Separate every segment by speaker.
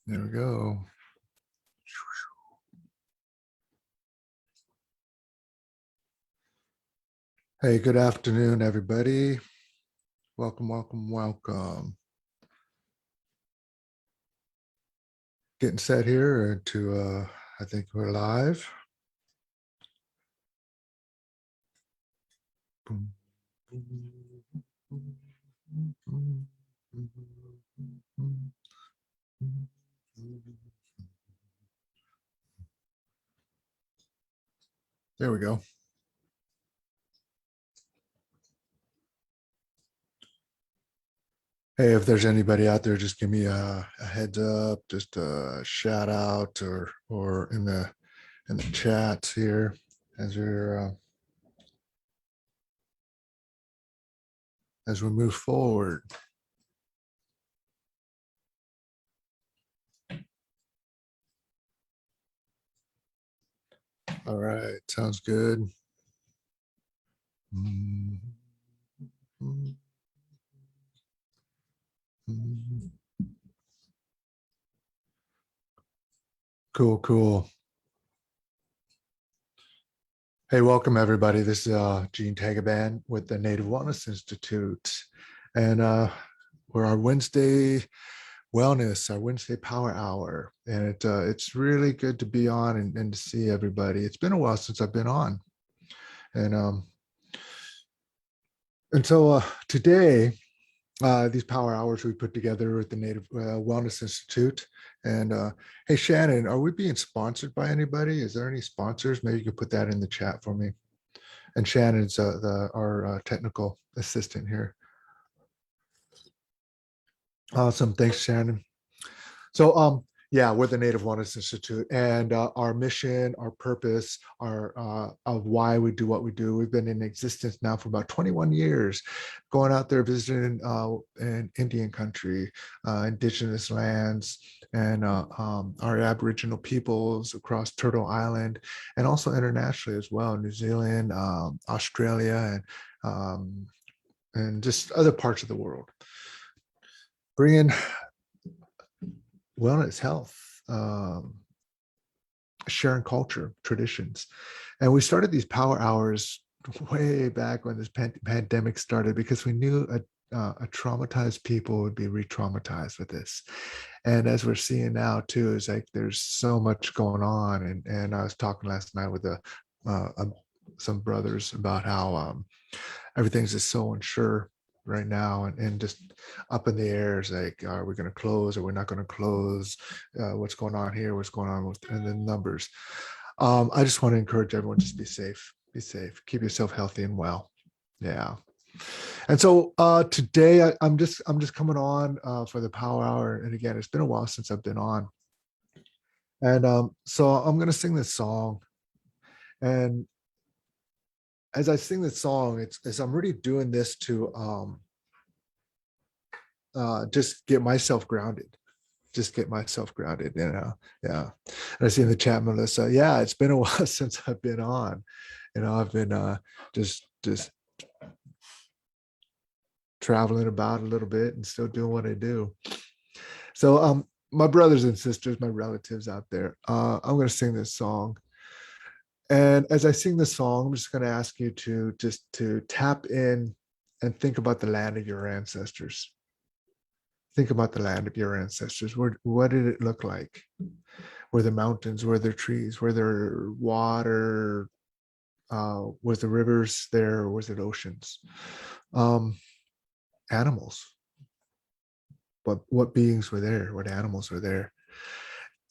Speaker 1: There we go. Hey, good afternoon, everybody. Welcome, welcome, welcome. Getting set here to, I think we're live. There we go. Hey, if there's anybody out there, just give me a heads up, just a shout out or in the chats here as we move forward. All right, sounds good. Cool, cool. Hey, welcome everybody. This is Gene Tagaban with the Native Wellness Institute. And we're our Wednesday wellness, our Wednesday power hour. And it's really good to be on and to see everybody. It's been a while since I've been on. And so today, these power hours we put together with the Native Wellness Institute. And hey, Shannon, are we being sponsored by anybody? Is there any sponsors? Maybe you could put that in the chat for me. And Shannon's our technical assistant here. Awesome. Thanks, Shannon. So, yeah, we're the Native Wellness Institute, and our mission, our purpose, our of why we do what we do. We've been in existence now for about 21 years, going out there visiting in Indian country, indigenous lands, and our Aboriginal peoples across Turtle Island, and also internationally as well, New Zealand, Australia, and just other parts of the world. Bringing wellness, health, sharing culture, traditions. And we started these power hours way back when this pandemic started because we knew a traumatized people would be re-traumatized with this. And as we're seeing now too, is like there's so much going on. And I was talking last night with some brothers about how everything's just so unsure right now and just up in the air. Is like, are we going to close or we're not going to close? What's going on here? What's going on with and the numbers? I just want to encourage everyone, just be safe, keep yourself healthy and well. Yeah. And so today I'm just coming on for the power hour. And again, it's been a while since I've been on. And so I'm going to sing this song. And as I sing this song, it's I'm really doing this to just get myself grounded. Just get myself grounded, Yeah. And I see in the chat, Melissa, yeah, it's been a while since I've been on. I've been just traveling about a little bit and still doing what I do. So my brothers and sisters, my relatives out there, I'm going to sing this song. And as I sing this song, I'm just going to ask you to just to tap in and think about the land of your ancestors. Think about the land of your ancestors. What did it look like? Were there mountains? Were there trees? Were there water? Was the rivers there? Or was it oceans? Animals. What beings were there? What animals were there?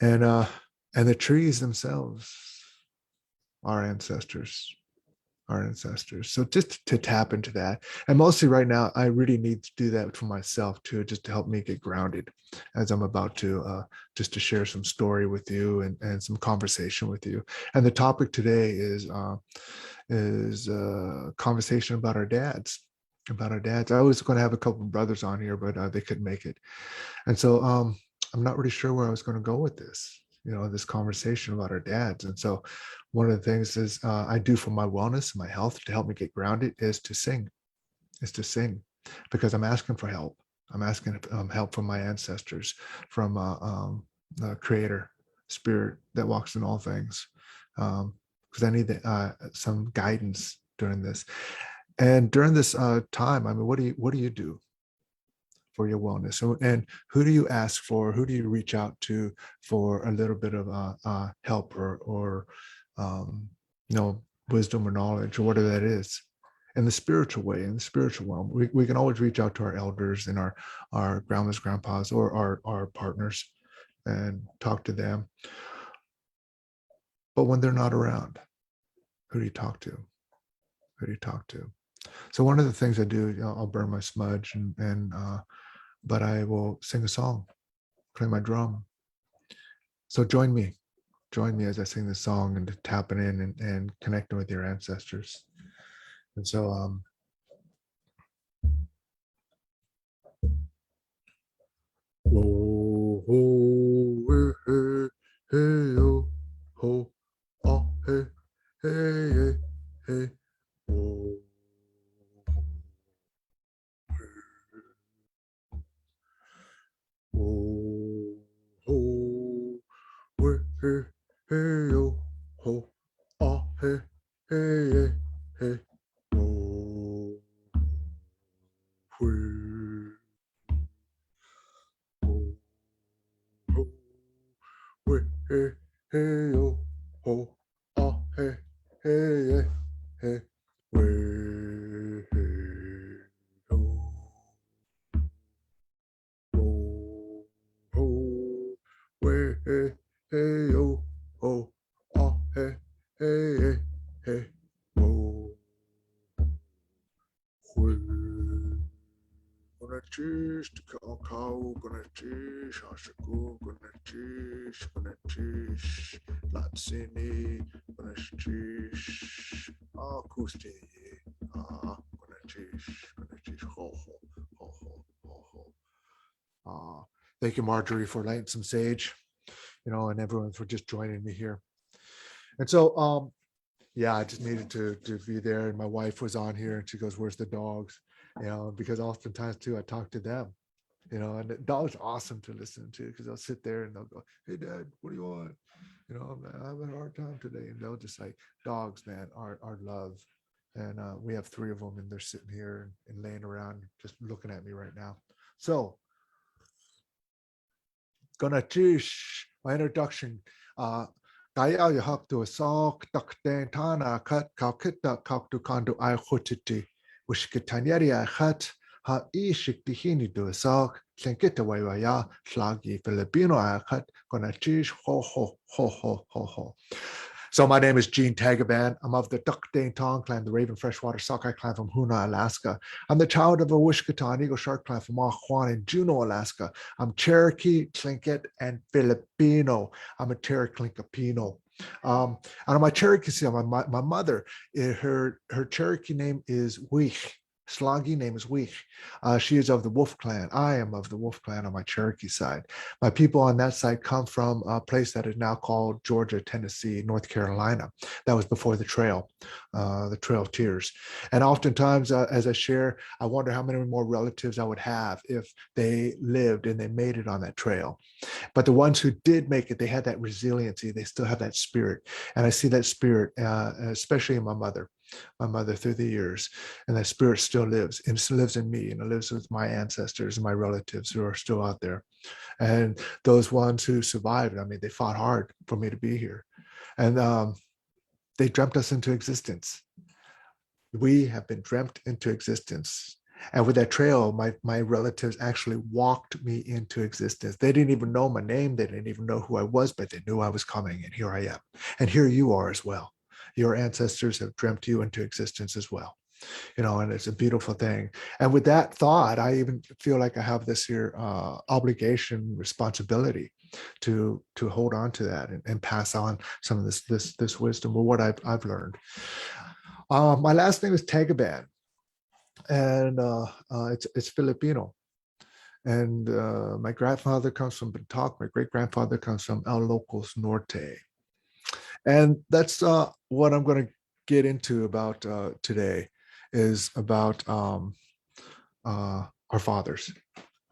Speaker 1: And the trees themselves, our ancestors. So just to tap into that. And mostly right now, I really need to do that for myself too, just to help me get grounded as I'm about to just to share some story with you and some conversation with you. And the topic today is conversation about our dads. I was going to have a couple of brothers on here, but they couldn't make it. And so I'm not really sure where I was going to go with this, this conversation about our dads. And so one of the things is I do for my wellness, my health, to help me get grounded is to sing, because I'm asking for help. I'm asking help from my ancestors, from creator, spirit that walks in all things. Because I need some guidance during this. And during this time, I mean, what do you do for your wellness? So, and who do you ask for? Who do you reach out to for a little bit of help or you know, wisdom or knowledge or whatever that is? In the spiritual way, in the spiritual realm, we can always reach out to our elders and our grandmas, grandpas, or our partners and talk to them. But when they're not around, who do you talk to? Who do you talk to? So one of the things I do, you know, I'll burn my smudge and but I will sing a song, play my drum. So join me as I sing this song and tapping in and connecting with your ancestors. And so oh, oh, hey, hey, oh, ho, ah, hey, hey, hey, hey, oh, oh, oh, hey, hey, hey, oh, ho, ah, hey, hey, hey, hey, oh, hey, oh, oh. Hey, hey, hey, oh, ho, ah, hey, hey, hey, hey, way, hey, oh, oh, oh, way, hey, hey, oh, ho, ah, hey, hey, hey, hey, oh, way. Gonna cheese the cow, gonna cheese, Ashaku, gonna cheese, Latsini, gonna cheese, Kusti, gonna cheese, ho, ho, ho, ho, ho, ho. Thank you, Marjorie, for lighting some sage, you know, and everyone for just joining me here. And so, yeah, I just needed to be there. And my wife was on here and she goes, "Where's the dogs?" You know, because oftentimes too, I talk to them, you know, and the dogs are awesome to listen to because they'll sit there and they'll go, "Hey dad, what do you want?" You know, "I'm having a hard time today." And they'll just like, dogs, man, are love. And we have 3 of them and they're sitting here and laying around just looking at me right now. So gonna teach my introduction. Kaya yahak to a sok takten tana kat kalkita kaktu kandu I hutiti, which kitanyari I hat ha ishik tihini do a sok, klenkita waywaya, slagi Filipino I hat, gonna teach ho ho ho ho ho ho. So my name is Gene Tagaban. I'm of the Dukdane Tong clan, the Raven Freshwater Sockeye clan from Hoonah, Alaska. I'm the child of a Wishkatan Eagle Shark clan from Juan in Juneau, Alaska. I'm Cherokee, Tlingit, and Filipino. I'm a Cherokee and on my Cherokee side, my mother, her Cherokee name is Weech. Slagi name is Weech. She is of the Wolf Clan. I am of the Wolf Clan on my Cherokee side. My people on that side come from a place that is now called Georgia, Tennessee, North Carolina. That was before the Trail of Tears. And oftentimes, as I share, I wonder how many more relatives I would have if they lived and they made it on that trail. But the ones who did make it, they had that resiliency. They still have that spirit. And I see that spirit, especially in my mother through the years. And that spirit still lives and still lives in me and it lives with my ancestors and my relatives who are still out there. And those ones who survived, I mean, they fought hard for me to be here. And they dreamt us into existence. We have been dreamt into existence. And with that trail, my relatives actually walked me into existence. They didn't even know my name. They didn't even know who I was, but they knew I was coming. And here I am. And here you are as well. Your ancestors have dreamt you into existence as well. You know, and it's a beautiful thing. And with that thought, I even feel like I have this here obligation, responsibility to hold on to that and pass on some of this wisdom or what I've learned. My last name is Tagaban, and it's Filipino. And my grandfather comes from Bentoc. My great grandfather comes from El Locos Norte. And that's what I'm going to get into about today is about our fathers,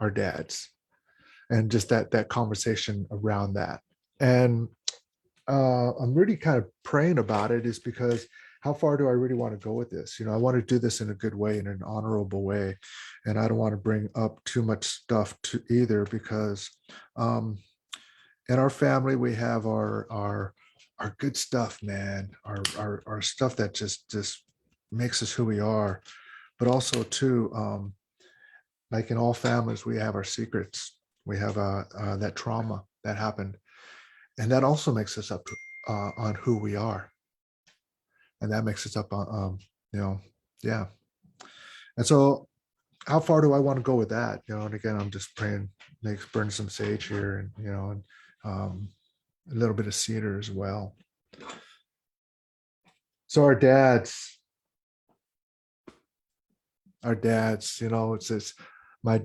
Speaker 1: our dads. and just that conversation around that. And I'm really kind of praying about it, is because how far do I really want to go with this? I want to do this in a good way, in an honorable way, and I don't want to bring up too much stuff to either, because um, in our family we have our good stuff, man, our stuff that just makes us who we are, but also too, like in all families, we have our secrets. We have that trauma that happened, and that also makes us up on who we are, and that makes us up on, you know, yeah. And so, how far do I want to go with that? And again, I'm just praying, burn some sage here, and and a little bit of cedar as well. So our dads, it's this, my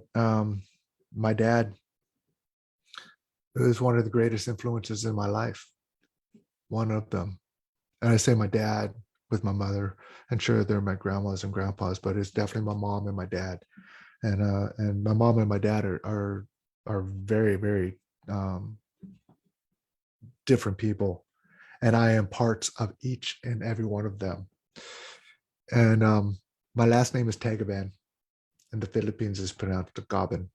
Speaker 1: my dad is one of the greatest influences in my life, one of them. And I say my dad with my mother, and sure, they're my grandmas and grandpas, but it's definitely my mom and my dad. And my mom and my dad are very, very different people, and I am parts of each and every one of them. And my last name is Tagaban. In the Philippines is pronounced Tagaban.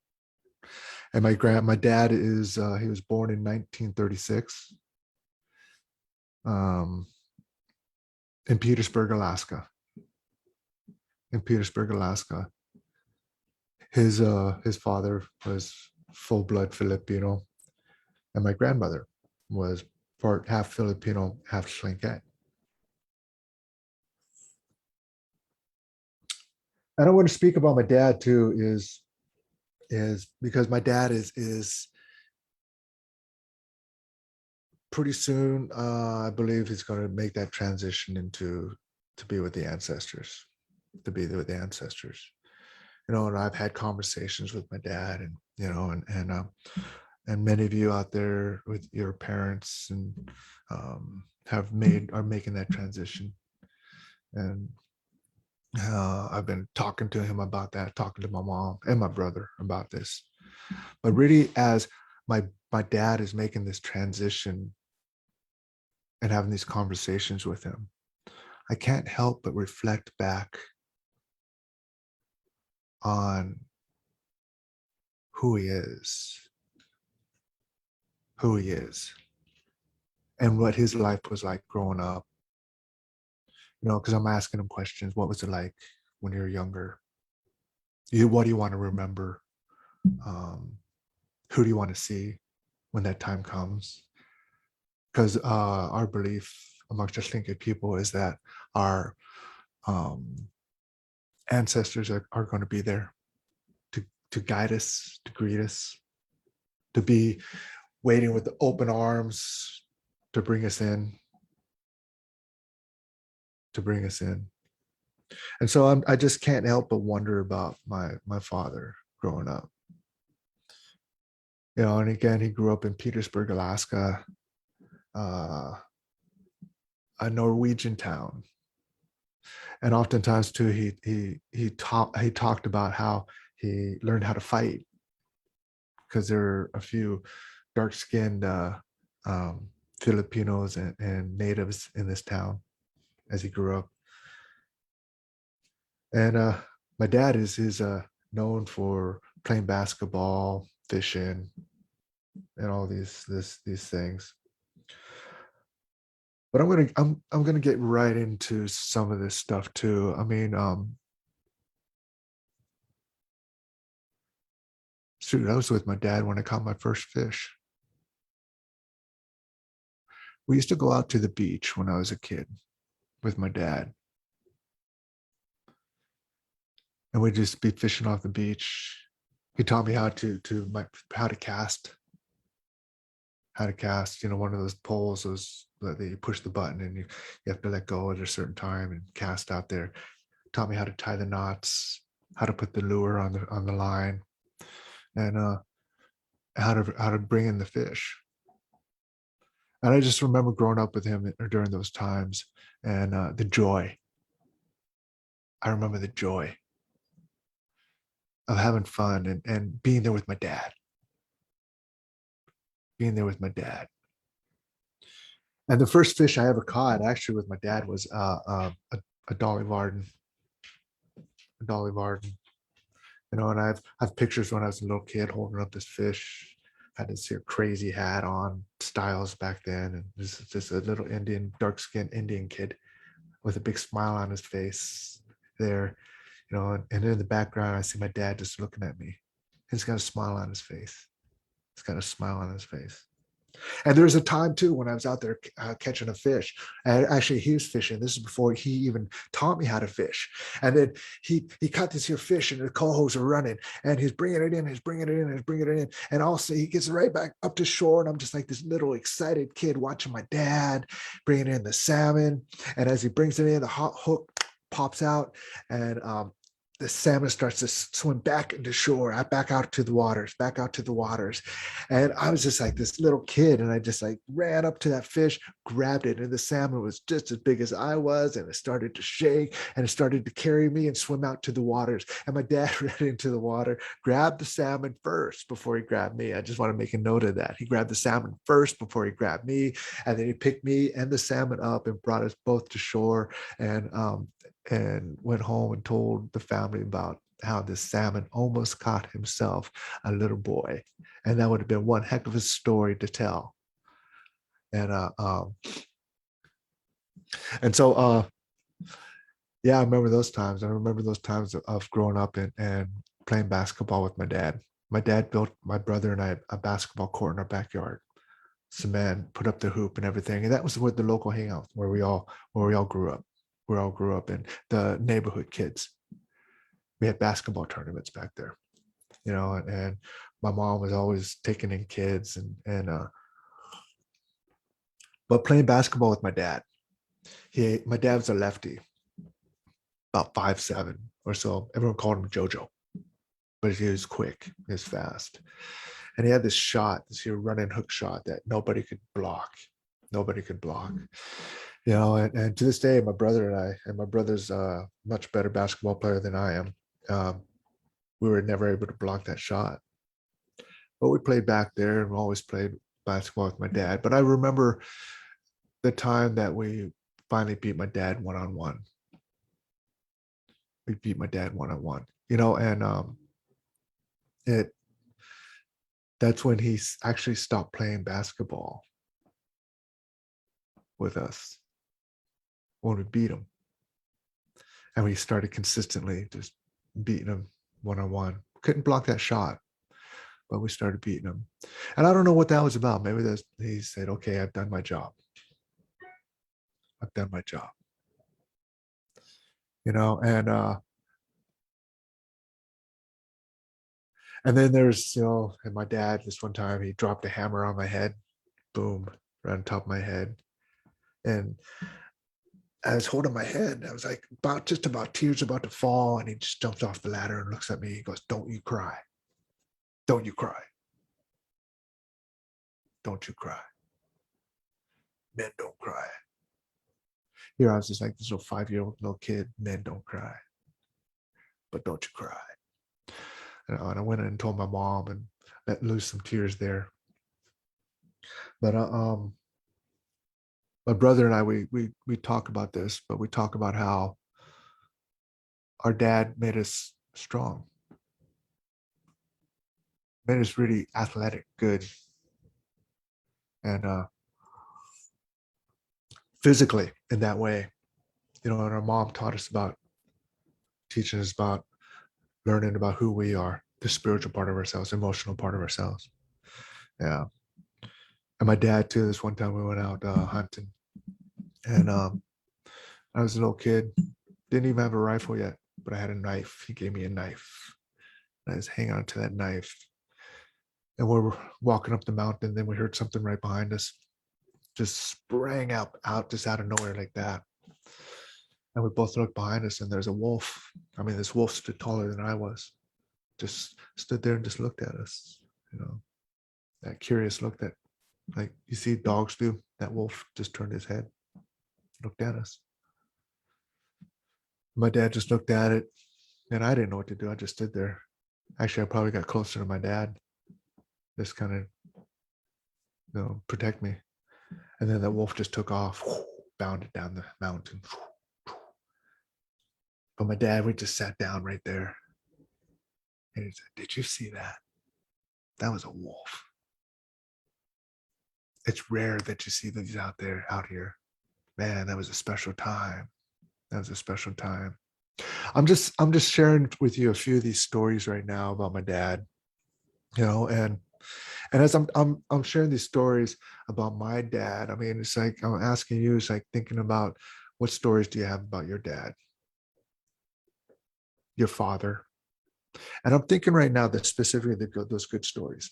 Speaker 1: And my dad is he was born in 1936 um, in Petersburg, Alaska. In Petersburg, Alaska. His father was full blood Filipino, and my grandmother was part half Filipino, half Slinket. And I want to speak about my dad too, is because my dad is pretty soon, I believe he's going to make that transition into to be with the ancestors, to be there with the ancestors. And I've had conversations with my dad, and and many of you out there with your parents, and are making that transition. And I've been talking to him about that, talking to my mom and my brother about this. But really, as my dad is making this transition and having these conversations with him, I can't help but reflect back on who he is, who he is, and what his life was like growing up. Because I'm asking him questions. What was it like when you were younger? What do you want to remember? Um, who do you want to see when that time comes? Because our belief amongst us thinking people is that our um, ancestors are going to be there to guide us, to greet us, to be waiting with open arms to bring us in, to bring us in. And so I just can't help but wonder about my father growing up. And again, he grew up in Petersburg, Alaska, uh, a Norwegian town. And oftentimes too, he talked about how he learned how to fight, because there are a few dark-skinned um, Filipinos and natives in this town as he grew up. And my dad is known for playing basketball, fishing, and all these things. But I'm gonna get right into some of this stuff too. I mean, shoot, I was with my dad when I caught my first fish. We used to go out to the beach when I was a kid with my dad, and we'd just be fishing off the beach. He taught me how to cast, one of those poles, those that you push the button and you have to let go at a certain time and cast out there. Taught me how to tie the knots, how to put the lure on the line, and how to bring in the fish. And I just remember growing up with him during those times, and the joy. I remember the joy of having fun and being there with my dad. being there with my dad. And the first fish I ever caught, actually, with my dad was a Dolly Varden, a Dolly Varden. And I've pictures when I was a little kid holding up this fish. Had this here crazy hat on, styles back then, and this is just a little Indian, dark-skinned Indian kid with a big smile on his face there, and in the background I see my dad just looking at me. He's got a smile on his face. He's got a smile on his face. And there was a time too when I was out there catching a fish. And actually, he was fishing. This is before he even taught me how to fish. And then he caught this here fish, and the cohos are running, and he's bringing it in, he's bringing it in, he's bringing it in, and also he gets right back up to shore, and I'm just like this little excited kid watching my dad bringing in the salmon. And as he brings it in, the hot hook pops out, and the salmon starts to swim back into shore, back out to the waters, back out to the waters. And I was just like this little kid, and I just like ran up to that fish, grabbed it, and the salmon was just as big as I was, and it started to shake, and it started to carry me and swim out to the waters. And my dad ran into the water, grabbed the salmon first before he grabbed me. I just want to make a note of that. He grabbed the salmon first before he grabbed me, and then he picked me and the salmon up and brought us both to shore, and went home and told the family about how this salmon almost caught himself a little boy. And that would have been one heck of a story to tell. And so yeah, I remember those times. I remember those times of growing up and playing basketball with my dad. My dad built my brother and I a basketball court in our backyard. Cement, put up the hoop and everything. And that was where the local hangout, where we all grew up. We all grew up in the neighborhood kids. We had basketball tournaments back there, and my mom was always taking in kids but playing basketball with my dad. My dad was a lefty, about 5'7" or so. Everyone called him JoJo, but he was quick, he was fast. And he had this shot, this here running hook shot that nobody could block. Nobody could block. And to this day, my brother and my brother's a much better basketball player than I am. We were never able to block that shot. But we played back there, and we always played basketball with my dad. But I remember the time that we finally beat my dad one-on-one. We beat my dad one-on-one, and that's when he actually stopped playing basketball with us, when we beat him. And we started consistently just beating him one-on-one. Couldn't block that shot, but we started beating him. And I don't know what that was about. Maybe he said, okay, I've done my job. I've done my job. And then there's, and my dad, this one time, he dropped a hammer on my head, boom, right on top of my head. And I was holding my head. I was like just about tears about to fall. And he just jumps off the ladder and looks at me. He goes, don't you cry. Don't you cry. Don't you cry. Men don't cry. Here I was just like this little 5-year-old little kid. Men don't cry. But don't you cry. And I went in and told my mom and let loose some tears there. But my brother and I, we talk about this, but we talk about how our dad made us strong, made us really athletic, good, and physically in that way. And our mom taught us about, teaching us about, learning about who we are, the spiritual part of ourselves, emotional part of ourselves. Yeah. And my dad too, this one time we went out hunting, and I was a little kid, didn't even have a rifle yet, but I had a knife. He gave me a knife. And I was hanging on to that knife. And we were walking up the mountain, then we heard something right behind us. Just sprang out just out of nowhere like that. And we both looked behind us, and there's a wolf. I mean, this wolf stood taller than I was. Just stood there and just looked at us, that curious look that, like, you see dogs do. That wolf just turned his head, looked at us. My dad just looked at it, and I didn't know what to do. I just stood there. Actually, I probably got closer to my dad. Just kind of protect me. And then that wolf just took off, bounded down the mountain. But my dad, we just sat down right there. And he said, "Did you see that? That was a wolf. It's rare that you see these out here. Man, that was a special time. That was a special time." I'm just sharing with you a few of these stories right now about my dad, and as I'm sharing these stories about my dad, I mean, it's like I'm asking you, it's like thinking about what stories do you have about your dad, your father? And I'm thinking right now that specifically those good stories.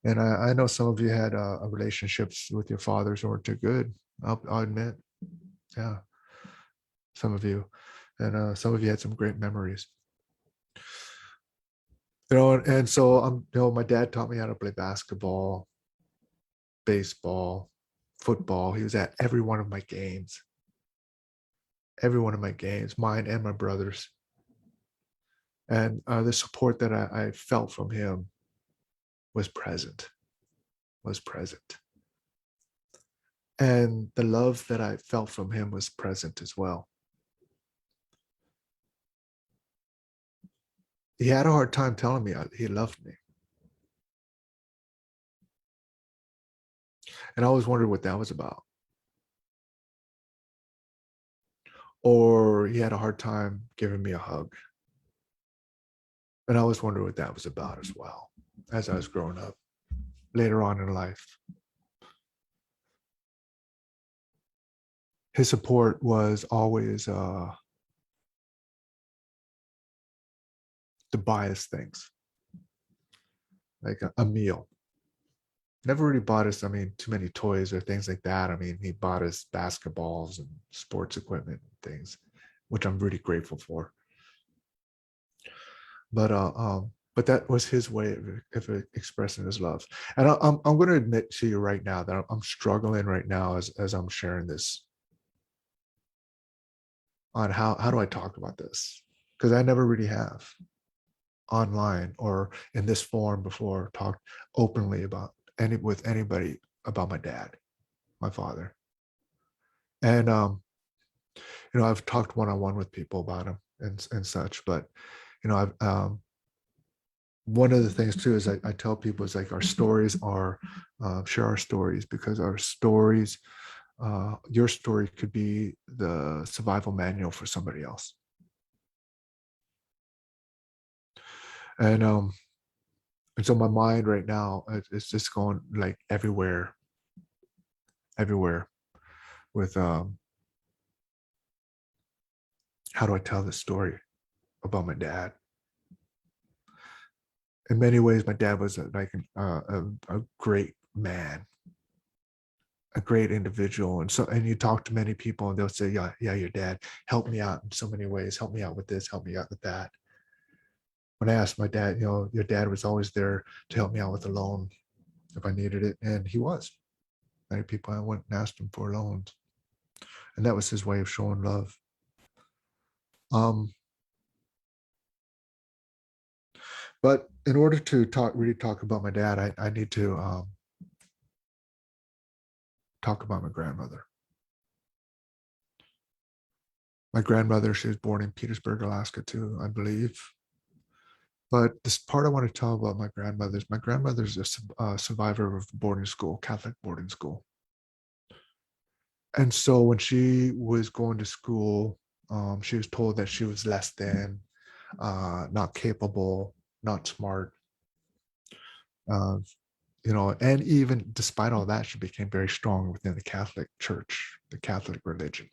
Speaker 1: And I know some of you had relationships with your fathers who weren't too good. I'll admit, yeah, some of you, and some of you had some great memories. And so my dad taught me how to play basketball, baseball, football. He was at every one of my games, mine and my brother's. And the support that I felt from him was present, was present. And the love that I felt from him was present as well. He had a hard time telling me he loved me. And I always wondered what that was about. Or he had a hard time giving me a hug. And I always wondered what that was about as well, as I was growing up later on in life. His support was always to buy us things, like a meal. Never really bought us, I mean, too many toys or things like that. I mean, he bought us basketballs and sports equipment and things, which I'm really grateful for. But that was his way of expressing his love. And I'm going to admit to you right now that I'm struggling right now as I'm sharing this on how do I talk about this, because I never really have online or in this form before talked openly about with anybody about my dad, my father. And I've talked one-on-one with people about him and such, but I've one of the things too is I tell people is like our stories are share our stories, because our stories, your story could be the survival manual for somebody else. And so my mind right now is just going like everywhere with how do I tell this story about my dad? In many ways, my dad was a great man, a great individual. And you talk to many people and they'll say, yeah, your dad helped me out in so many ways, help me out with this, help me out with that. When I asked my dad, your dad was always there to help me out with a loan if I needed it. And he was. Many people, I went and asked him for loans. And that was his way of showing love. Um, but in order to really talk about my dad, I need to talk about my grandmother. My grandmother, she was born in Petersburg, Alaska, too, I believe. But this part I want to tell about my grandmother's a survivor of boarding school, Catholic boarding school. And so when she was going to school, she was told that she was less than, not capable, not smart. Uh, and even despite all that, she became very strong within the Catholic Church, the Catholic religion.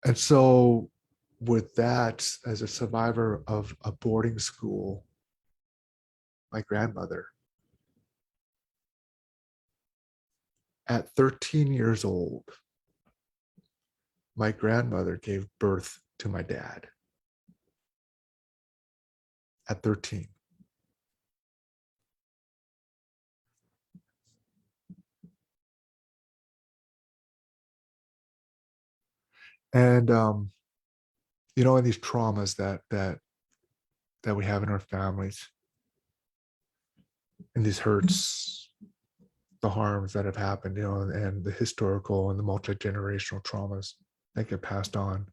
Speaker 1: And so, with that, as a survivor of a boarding school, my grandmother, at 13 years old, my grandmother gave birth to my dad at 13. And in these traumas that that we have in our families, and these hurts, the harms that have happened, and the historical and the multi-generational traumas that get passed on,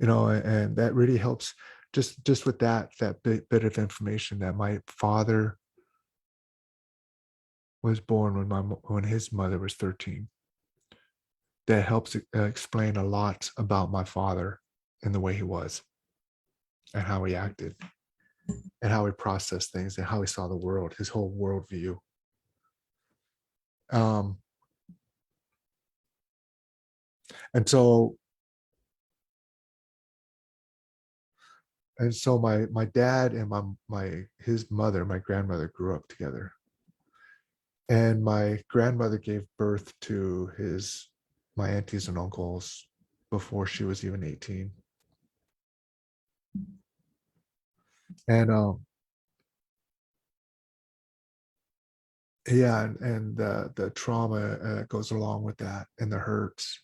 Speaker 1: and that really helps. Just with that bit of information, that my father was born when his mother was 13. That helps explain a lot about my father and the way he was, and how he acted, and how he processed things, and how he saw the world, his whole worldview. Um, and so my dad and his mother, my grandmother, grew up together, and my grandmother gave birth to my aunties and uncles before she was even 18. And yeah, and the trauma goes along with that, and the hurts.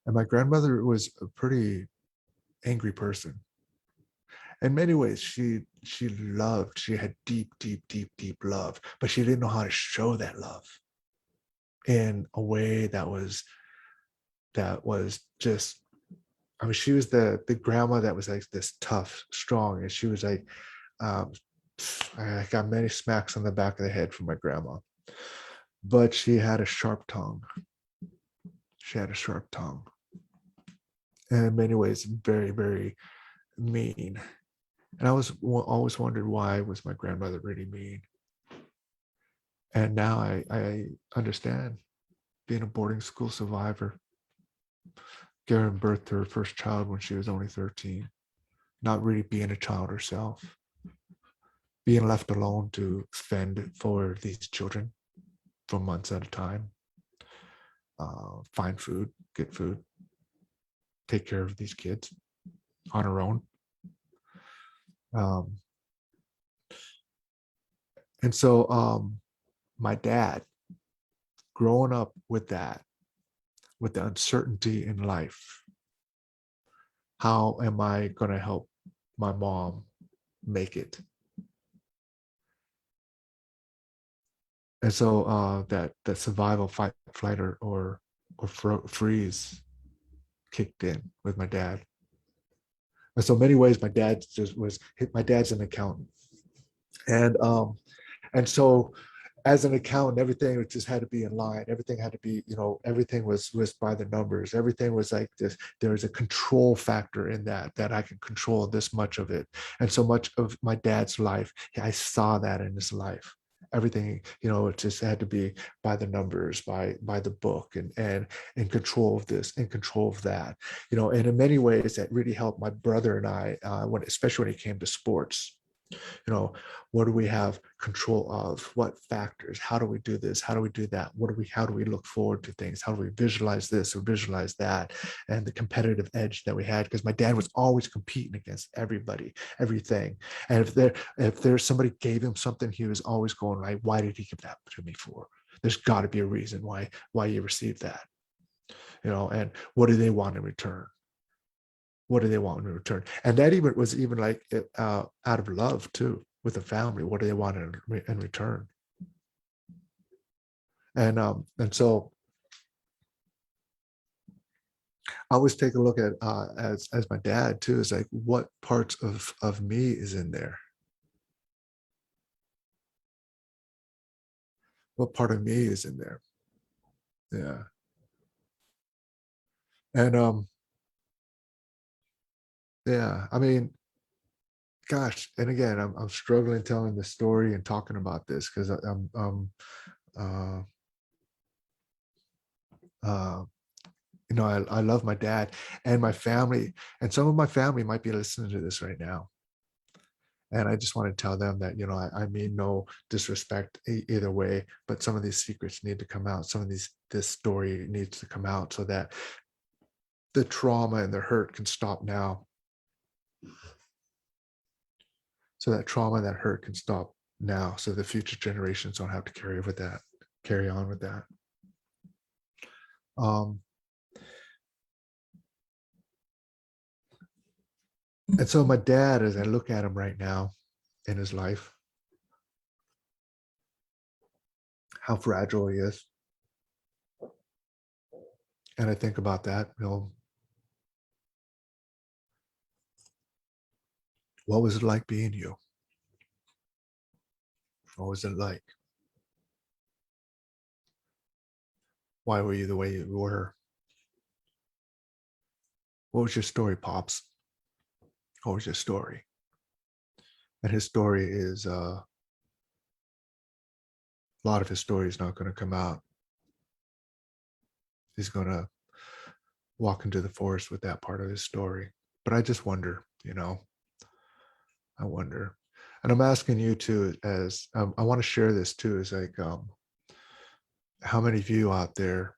Speaker 1: And my grandmother was a pretty angry person. In many ways, she had deep, deep, deep, deep love, but she didn't know how to show that love in a way that was just, I mean, she was the grandma that was like this tough, strong, and she was like, um, I got many smacks on the back of the head from my grandma, but she had a sharp tongue. She had a sharp tongue, and in many ways, very, very mean. And I always wondered, why was my grandmother really mean? And now I understand, being a boarding school survivor, giving birth to her first child when she was only 13, not really being a child herself, being left alone to fend for these children for months at a time, find food, get food, take care of these kids on her own. Um, and so my dad, growing up with that, with the uncertainty in life, how am I going to help my mom make it? And so that survival, fight, flight, or freeze kicked in with my dad. And so many ways, my dad's an accountant, and so as an accountant, everything just had to be in line. Everything had to be, everything was by the numbers. Everything was like this. There was a control factor in that I can control this much of it. And so much of my dad's life, I saw that in his life. Everything, it just had to be by the numbers, by the book, and in control of this, in control of that. And in many ways, that really helped my brother and I, especially when it came to sports. What do we have control of? What factors? How do we do this? How do we do that? How do we look forward to things? How do we visualize this or visualize that? And the competitive edge that we had, because my dad was always competing against everybody, everything. And if there's somebody gave him something, he was always going, like, why did he give that to me for? There's got to be a reason why you received that. And what do they want in return? What do they want in return? And that was like out of love too, with the family. What do they want in return? And so I always take a look at, as my dad too, is like, what parts of me is in there? What part of me is in there? Yeah. And yeah, I mean, gosh, and again, I'm struggling telling the story and talking about this, because uh, uh, I love my dad and my family, and some of my family might be listening to this right now. And I just want to tell them that, I mean no disrespect either way, but some of these secrets need to come out. This story needs to come out, so that the trauma and the hurt can stop now. So that trauma and that hurt can stop now, so the future generations don't have to carry on with that. Um, And so my dad, as I look at him right now in his life, how fragile he is, and I think about that, what was it like being you? What was it like? Why were you the way you were? What was your story, Pops? What was your story? And his story is a lot of his story is not going to come out. He's going to walk into the forest with that part of his story. But I just wonder, I wonder. And I'm asking you too, as I want to share this too, is like, how many of you out there,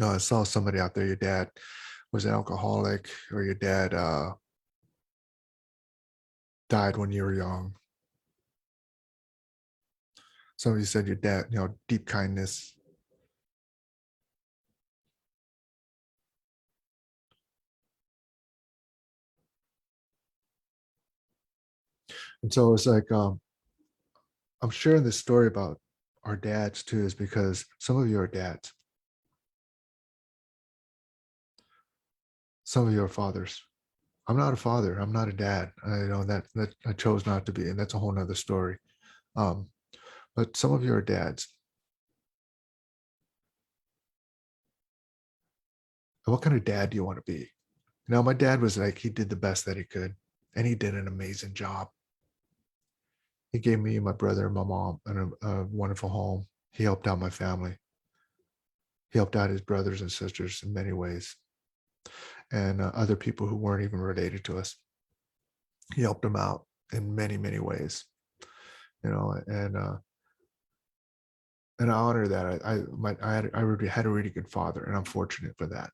Speaker 1: I saw somebody out there, your dad was an alcoholic, or your dad died when you were young. Somebody said your dad, deep kindness. And so it's like, I'm sharing this story about our dads too, is because some of you are dads. Some of you are fathers. I'm not a father. I'm not a dad. I know that I chose not to be, and that's a whole nother story. Um, but some of you are dads. And what kind of dad do you want to be? My dad was like, he did the best that he could, and he did an amazing job. He gave me, my brother, and my mom, and a wonderful home. He helped out my family. He helped out his brothers and sisters in many ways, and other people who weren't even related to us. He helped them out in many, many ways. And I honor that. I had a really good father, and I'm fortunate for that.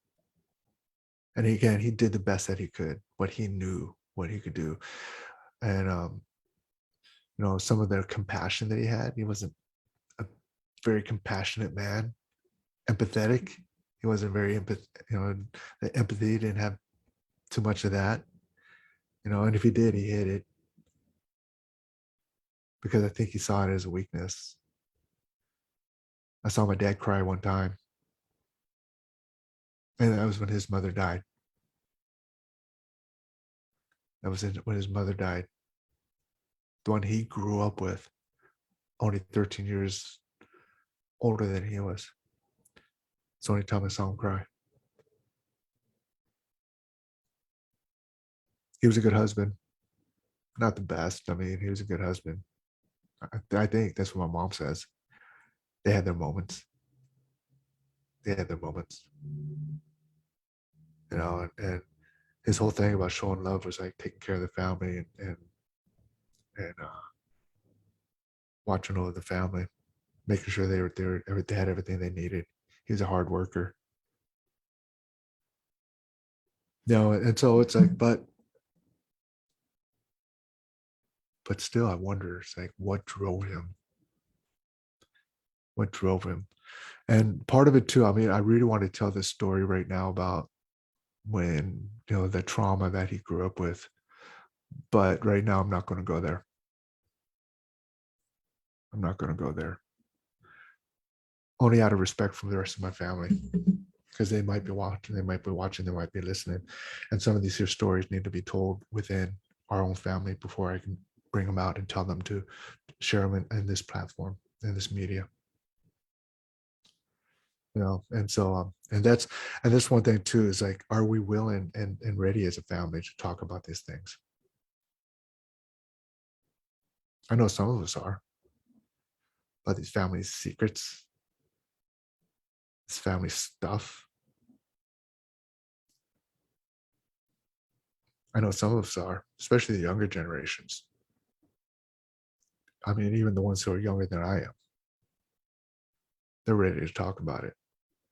Speaker 1: And again, he did the best that he could, what he knew, what he could do. And some of the compassion that he had, he wasn't a very compassionate man, empathetic. He wasn't very the empathy didn't have too much of that. And if he did, he hid it, because I think he saw it as a weakness. I saw my dad cry one time, and that was when his mother died. That was when his mother died, the one he grew up with, only 13 years older than he was. It's the only time I saw him cry. He was a good husband. Not the best. I mean, he was a good husband. I think that's what my mom says. They had their moments. They had their moments. And his whole thing about showing love was like taking care of the family and watching over the family, making sure they had everything they needed. He was a hard worker. And so it's like, but still, I wonder. It's like, what drove him? What drove him? And part of it too. I mean, I really want to tell this story right now about when the trauma that he grew up with. But right now, I'm not going to go there. I'm not going to go there. Only out of respect for the rest of my family, because they might be watching, they might be listening. And some of these here stories need to be told within our own family before I can bring them out and tell them to share them in this platform, in this media. And so and this one thing too is like, are we willing and ready as a family to talk about these things? I know some of us are, but these family secrets, this family stuff, I know some of us are, especially the younger generations. I mean, even the ones who are younger than I am, they're ready to talk about it.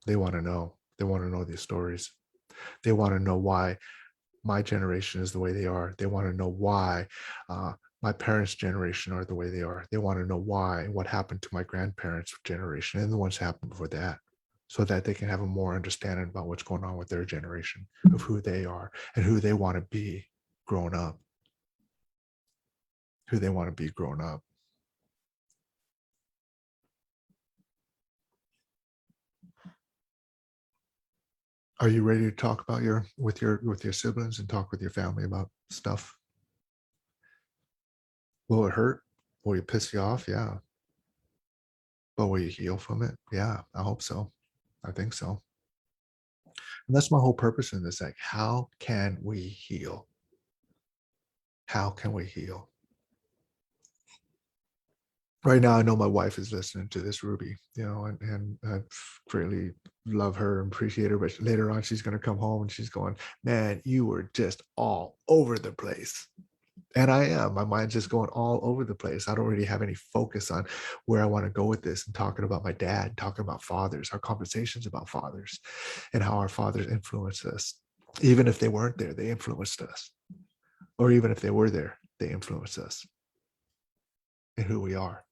Speaker 1: They want to know. They want to know these stories. They want to know why my generation is the way they are. They want to know why my parents' generation are the way they are. They want to know why, what happened to my grandparents' generation and the ones that happened before that, so that they can have a more understanding about what's going on with their generation, of who they are and who they want to be. grown up, who they want to be grown up. Are you ready to talk about your siblings and talk with your family about stuff? Will it hurt? Will it piss you off? Yeah. But will you heal from it? Yeah, I hope so. I think so. And that's my whole purpose in this. Like, how can we heal? How can we heal? Right now, I know my wife is listening to this, Ruby, and I greatly love her and appreciate her. But later on, she's going to come home and she's going, man, you were just all over the place. And I am. My mind's just going all over the place. I don't really have any focus on where I want to go with this and talking about my dad, talking about fathers, our conversations about fathers and how our fathers influenced us. Even if they weren't there, they influenced us. Or even if they were there, they influenced us in who we are.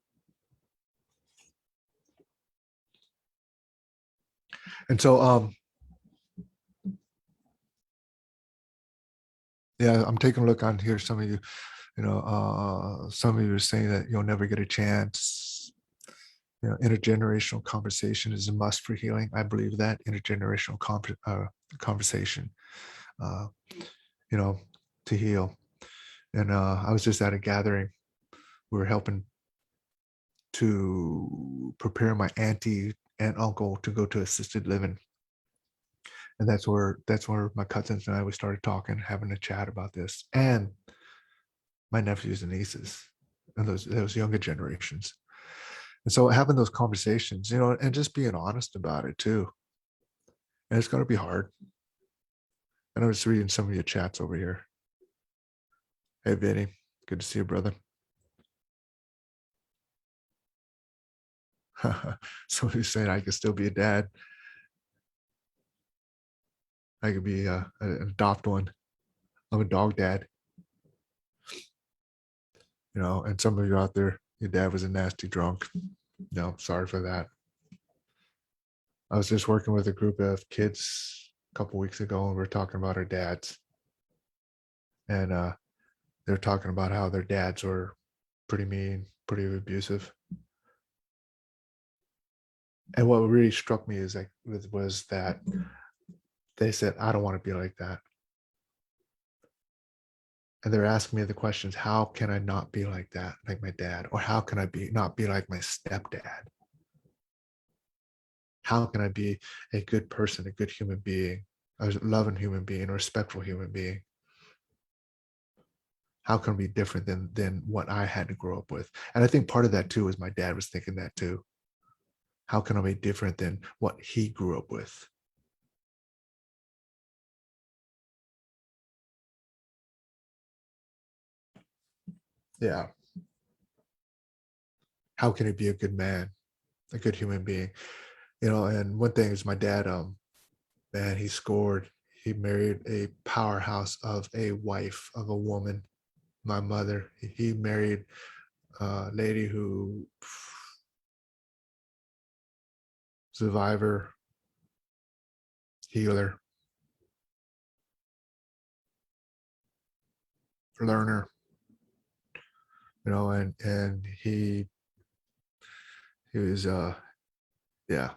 Speaker 1: And so, yeah, I'm taking a look on here. Some of you, some of you are saying that you'll never get a chance. Intergenerational conversation is a must for healing. I believe that intergenerational conversation, uh, to heal. And I was just at a gathering. We were helping to prepare my auntie and uncle to go to assisted living. And that's where my cousins and I, we started talking, having a chat about this, and my nephews and nieces, and those younger generations. And so having those conversations, and just being honest about it too. And it's going to be hard. And I was reading some of your chats over here. Hey, Vinny, good to see you, brother. Somebody's saying I could still be a dad. I could be an adopt one. I'm a dog dad. And some of you out there, your dad was a nasty drunk. No, sorry for that. I was just working with a group of kids a couple weeks ago, and we were talking about our dads. And they're talking about how their dads were pretty mean, pretty abusive. And what really struck me is was that they said, I don't want to be like that. And they're asking me the questions, how can I not be like that, like my dad? Or how can I not be like my stepdad? How can I be a good person, a good human being, a loving human being, a respectful human being? How can I be different than what I had to grow up with? And I think part of that too is my dad was thinking that too. How can I be different than what he grew up with? Yeah. How can he be a good man, a good human being? And one thing is my dad, man, he scored. He married a powerhouse of a wife, of a woman, my mother. He married a lady who, survivor, healer, learner, and he was yeah.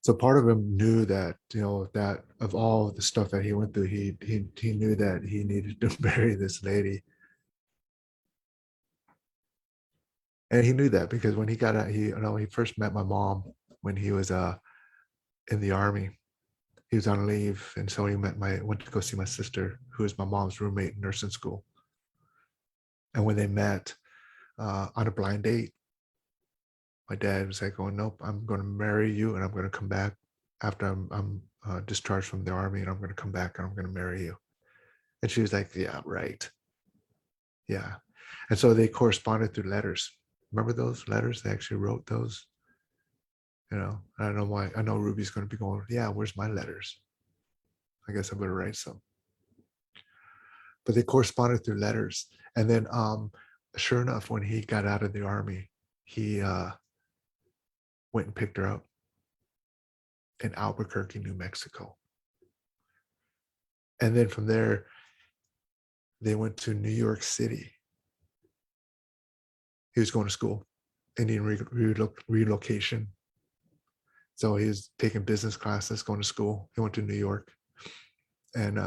Speaker 1: So part of him knew that, that of all the stuff that he went through, he knew that he needed to marry this lady. And he knew that because when he got out, he first met my mom when he was in the army. He was on leave, and so he went to go see my sister, who was my mom's roommate in nursing school. And when they met on a blind date, my dad was like, "Oh nope, I'm going to marry you, and I'm going to come back after I'm discharged from the army, and I'm going to come back and I'm going to marry you." And she was like, "Yeah, right, yeah." And so they corresponded through letters. Remember those letters? They actually wrote those. I don't know why. I know Ruby's going to be going, "Yeah, where's my letters? I guess I'm going to write some." But they corresponded through letters. And then, sure enough, when he got out of the army, he went and picked her up in Albuquerque, New Mexico. And then from there, they went to New York City. He was going to school, Indian relocation. So he was taking business classes, going to school. He went to New York, and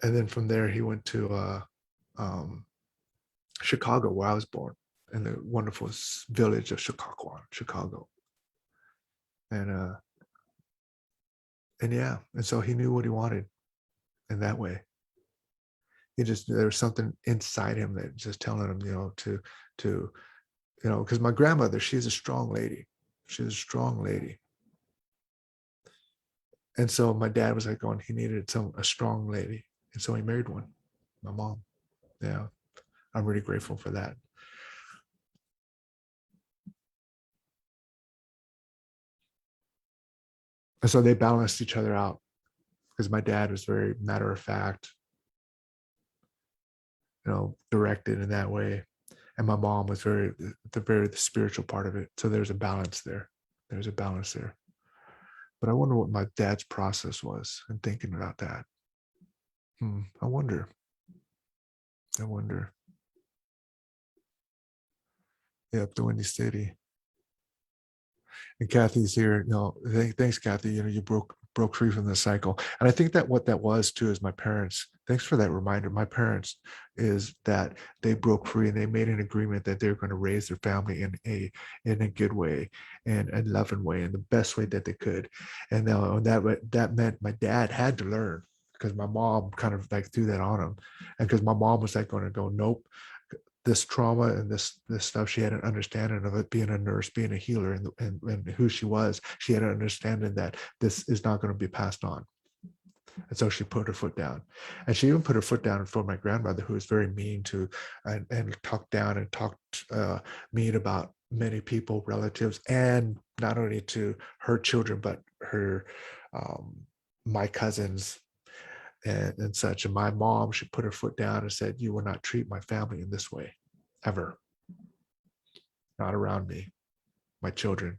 Speaker 1: then from there he went to um, Chicago, where I was born, in the wonderful village of Chicago, and yeah, and so he knew what he wanted in that way. He just, there was something inside him that just telling him, to because my grandmother, she's a strong lady. She's a strong lady. And so my dad was like going, he needed a strong lady. And so he married one, my mom. Yeah. I'm really grateful for that. And so they balanced each other out because my dad was very matter of fact, directed in that way. And my mom was the spiritual part of it. So there's a balance there. There's a balance there. But I wonder what my dad's process was in thinking about that. I wonder. I wonder. Yeah, up to Windy City. And Kathy's here. No, thanks, Kathy. You broke free from the cycle. And I think that what that was too is my parents. Thanks for that reminder. My parents is that they broke free and they made an agreement that they're going to raise their family in a good way and a loving way in the best way that they could. And now that meant my dad had to learn because my mom kind of like threw that on him. And because my mom was like going to go, nope, this trauma and this stuff, she had an understanding of it, being a nurse, being a healer, and who she was. She had an understanding that this is not going to be passed on. And so she put her foot down. And she even put her foot down for my grandmother, who was very mean to and talked down and talked mean about many people, relatives, and not only to her children, but her my cousins, and such. And my mom, she put her foot down and said, you will not treat my family in this way, ever. Not around me, my children,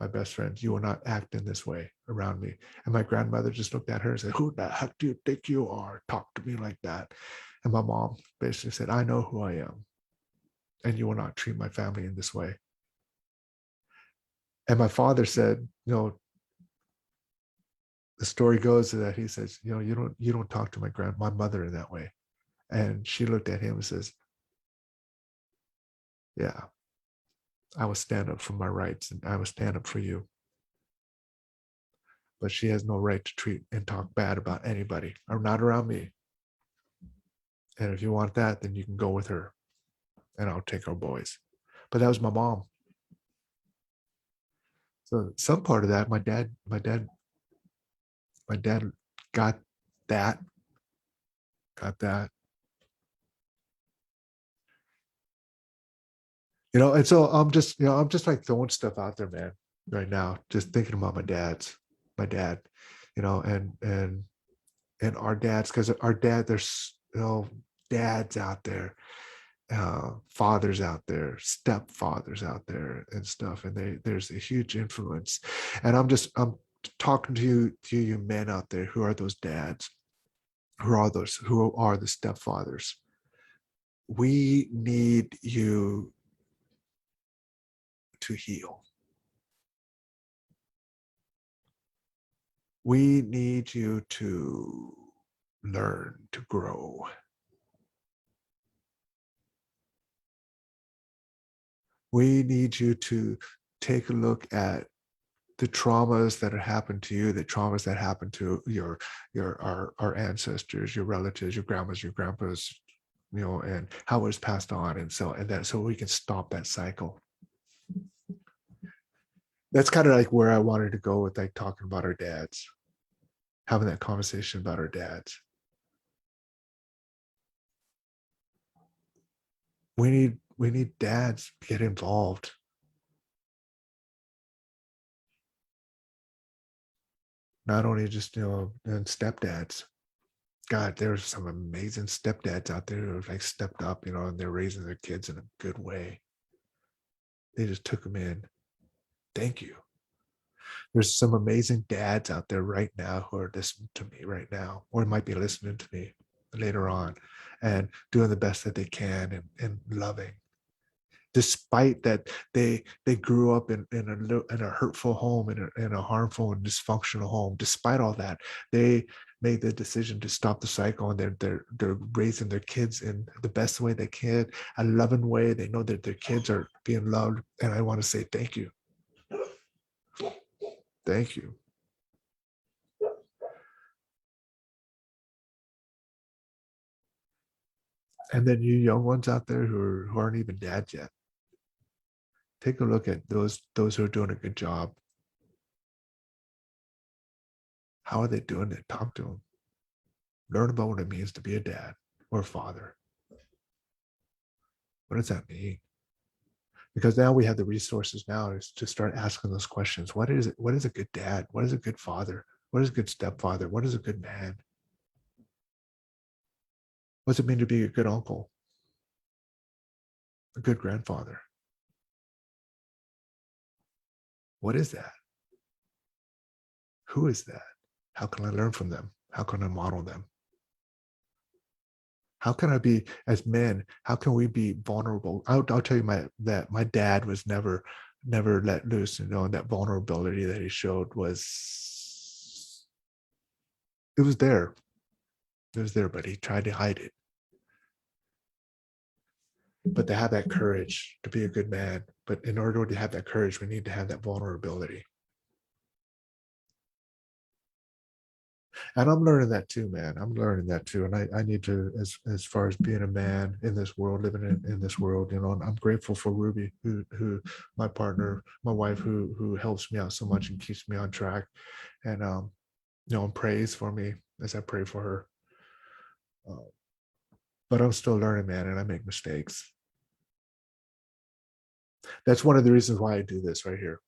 Speaker 1: my best friends. You will not act in this way around me. And my grandmother just looked at her and said, who the heck do you think you are? Talk to me like that. And my mom basically said, I know who I am. And you will not treat my family in this way. And my father said, the story goes that he says, you don't talk to my mother in that way. And she looked at him and says, yeah, I will stand up for my rights and I will stand up for you. But she has no right to treat and talk bad about anybody, or not around me. And if you want that, then you can go with her and I'll take our boys. But that was my mom. So some part of that, my dad got that, got that. And so I'm just like throwing stuff out there, man, right now, just thinking about my dad, and our dads, because our dad, there's dads out there, fathers out there, stepfathers out there and stuff, and there's a huge influence. And I'm talking to you men out there who are those dads, who are the stepfathers. We need you to heal. We need you to learn, to grow. We need you to take a look at the traumas that have happened to you, the traumas that happened to our ancestors, your relatives, your grandmas, your grandpas, and how it was passed on, and so we can stop that cycle. That's kind of like where I wanted to go with like talking about our dads, having that conversation about our dads. We need dads to get involved. Not only just and stepdads. God, there's some amazing stepdads out there who have like stepped up, and they're raising their kids in a good way. They just took them in. Thank you. There's some amazing dads out there right now who are listening to me right now, or might be listening to me later on, and doing the best that they can, and loving, despite that they grew up in a hurtful home, in a harmful and dysfunctional home. Despite all that, they made the decision to stop the cycle, and they're raising their kids in the best way they can, a loving way. They know that their kids are being loved, and I want to say thank you. Thank you. And then you young ones out there who aren't even dads yet, take a look at those who are doing a good job. How are they doing it? Talk to them. Learn about what it means to be a dad or a father. What does that mean? Because now we have the resources now to start asking those questions. What is it? What is a good dad? What is a good father? What is a good stepfather? What is a good man? What does it mean to be a good uncle? A good grandfather? What is that? Who is that? How can I learn from them? How can I model them? How can I be, as men, how can we be vulnerable? I'll tell you that my dad was never let loose, and that vulnerability that he showed was, it was there. It was there, but he tried to hide it. But to have that courage to be a good man, but in order to have that courage, we need to have that vulnerability. And I'm learning that too, man. I'm learning that too. And I need to, as far as being a man in this world, living in this world, and I'm grateful for Ruby, who my partner, my wife, who helps me out so much and keeps me on track, and and prays for me as I pray for her. But I'm still learning, man, and I make mistakes. That's one of the reasons why I do this right here.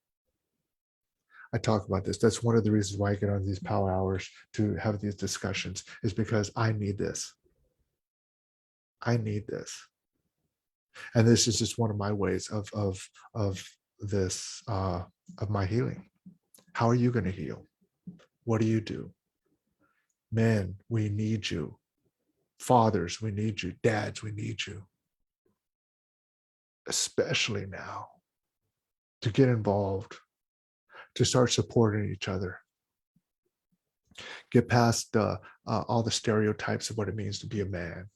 Speaker 1: I talk about this. That's one of the reasons why I get on these power hours to have these discussions, is because I need this. I need this. And this is just one of my ways of this of my healing. How are you going to heal? What do you do? Men, we need you. Fathers, we need you. Dads, we need you. Especially now, to get involved, to start supporting each other, get past all the stereotypes of what it means to be a man,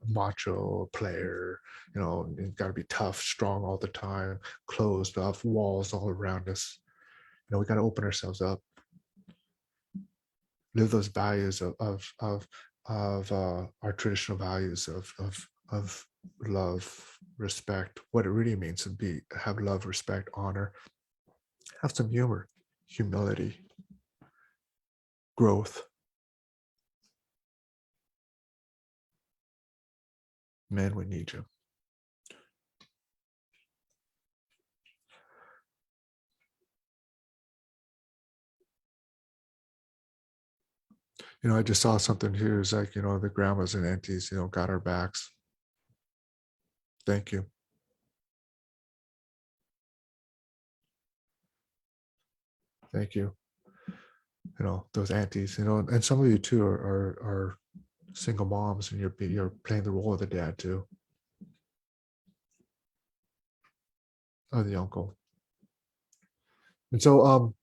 Speaker 1: macho player, got to be tough, strong all the time, closed off, walls all around us. We got to open ourselves up, live those values of our traditional values of love, respect, what it really means to have love, respect, honor, have some humor, humility, growth. Man, we need you. I just saw something here. It's like, the grandmas and aunties, got our backs. Thank you. Thank you. Those aunties, and some of you too are single moms, and you're playing the role of the dad too, or the uncle. And so,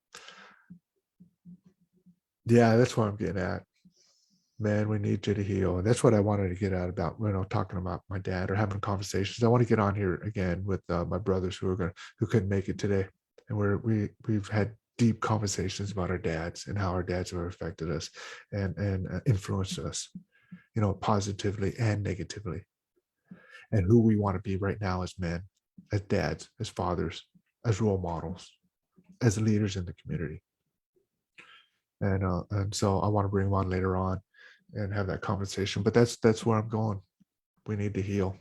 Speaker 1: yeah, that's what I'm getting at. Man, we need you to heal. And that's what I wanted to get at about, talking about my dad or having conversations. I want to get on here again with my brothers who couldn't make it today. And we've had deep conversations about our dads and how our dads have affected us and influenced us, positively and negatively, and who we want to be right now as men, as dads, as fathers, as role models, as leaders in the community. And so I want to bring them on later on and have that conversation. But that's where I'm going. We need to heal.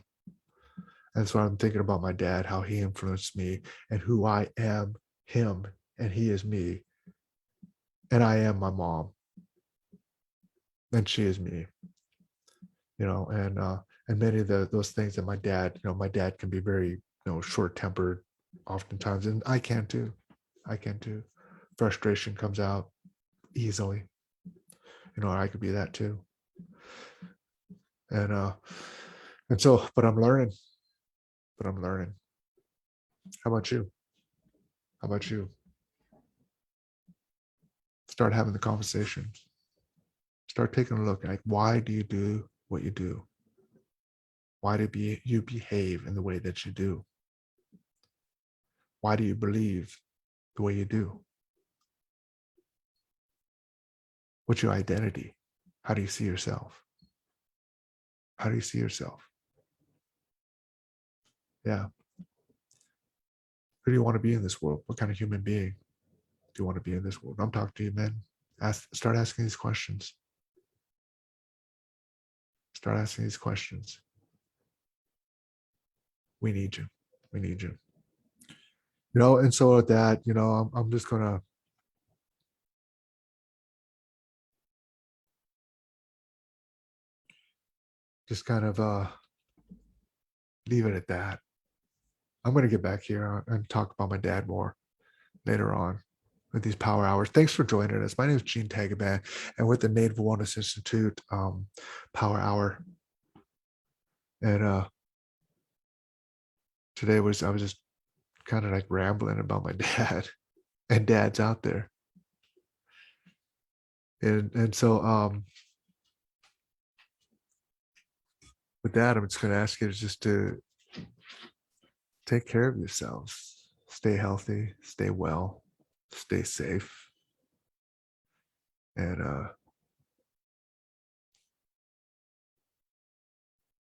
Speaker 1: That's why I'm thinking about my dad, how he influenced me, and who I am, him, and he is me. And I am my mom. And she is me. And many of those things that my dad can be very, short-tempered oftentimes, and I can too. frustration comes out easily. I could be that too. And so, but I'm learning. How about you? Start having the conversation. Start taking a look. Like, why do you do what you do? Why do you behave in the way that you do? Why do you believe the way you do? What's your identity? How do you see yourself? Yeah. Who do you want to be in this world? What kind of human being do you want to be in this world? I'm talking to you, men. Start asking these questions. We need you. And so with that, I'm just gonna just kind of leave it at that. I'm gonna get back here and talk about my dad more later on with these power hours. Thanks for joining us. My name is Gene Tagaban, and with the Native Wellness Institute Power Hour. And today I was just kind of like rambling about my dad and dads out there. And so with that, I'm just going to ask you just to take care of yourselves. Stay healthy, stay well, stay safe, and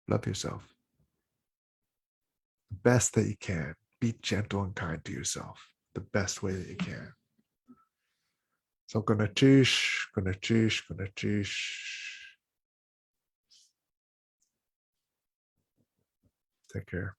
Speaker 1: love yourself the best that you can. Be gentle and kind to yourself the best way that you can. So gonna cheesh. Take care.